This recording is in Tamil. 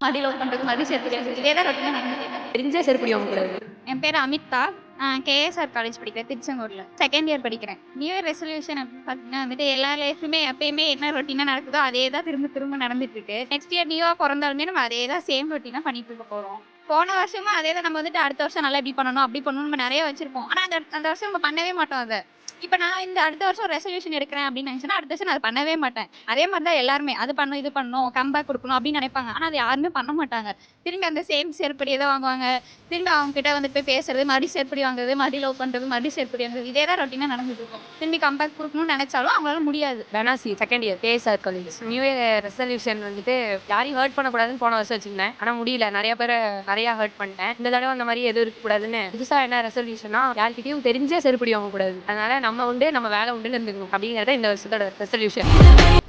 மறுபடியும் லவ் பண்றது, மறுபடியும் சேர்த்து இதே தான் ரொட்டீனா நடந்துட்டே இருக்கு. தெரிஞ்சே செருப்படி வாங்க கூடாது. என் பேர் அமிதா. கேஎஸ்ஆர் காலேஜ் படிக்கிறேன், திருச்செங்கோடுல. செகண்ட் இயர் படிக்கிறேன். நியூ இயர் ரெசல்யூஷன் அப்படின்னு பார்த்தீங்கன்னா வந்துட்டு எல்லா லைஃப்லையுமே எப்பயுமே என்ன ரொட்டீனா நடக்குதோ அதே தான் திரும்ப திரும்ப நடந்துட்டு இருக்கு. நெக்ஸ்ட் இயர் நியூவா பிறந்தாலுமே நம்ம அதே தான் சேம் ரொட்டீனா பண்ணிட்டு இருக்க போறோம். போன வருஷமும் அதே தான். நம்ம வந்துட்டு அடுத்த வருஷம் நல்லா இப்படி பண்ணணும், அப்படி பண்ணணும் நம்ம நிறைய வச்சிருப்போம். ஆனா அந்த அந்த வருஷம் நம்ம பண்ணவே மாட்டோம் அதை. இப்ப நான் இந்த அடுத்த வருஷம் ரெசல்யூஷன் எடுக்கிறேன் அப்படின்னு நினைச்சேன்னா அடுத்த வருஷம் நான் அதை பண்ணவே மாட்டேன். அதே மாதிரி தான் எல்லாருமே அது பண்ணணும், இது பண்ணணும், கம்பேக் கொடுக்கணும் அப்படின்னு நினைப்பாங்க. ஆனா அது யாருமே பண்ண மாட்டாங்க. திரும்பி அந்த சேம் செருப்படியே தான் வாங்குவாங்க. திரும்பி அவங்க கிட்ட வந்துட்டு போய் பேசுறது, மறுபடியும் செருப்படி வாங்குறது, மறுபடியும் லவ் பண்றது, மறுபடியும் செருப்படி வாங்குறது, இதே தான் ரொட்டீனா நடந்துட்டு இருக்கும். திரும்பி கம்பேக் கொடுக்கணும்னு நினைச்சாலும் அவங்களால முடியாது. பெனாசி second year KSR college. New year resolution வந்துட்டு யாரையும் ஹர்ட் பண்ணக்கூடாதுன்னு போன வருஷம் வச்சிருந்தேன். ஆனா முடியல. நிறைய பேரை நிறைய ஹர்ட் பண்ணிட்டேன். இந்த தடவை அந்த மாதிரி எதுவும் இருக்கக்கூடாதுன்னு புதுசா என்ன ரெசல்யூஷனா யார்கிட்டயும் தெரிஞ்சே செருப்படி வாங்கக்கூடாது. அதனால நம்ம உண்டு நம்ம வேலை உண்டுன்னு இருந்துக்கணும் அப்படிங்கிறத இந்த வருஷத்தோட ரெசல்யூஷன்.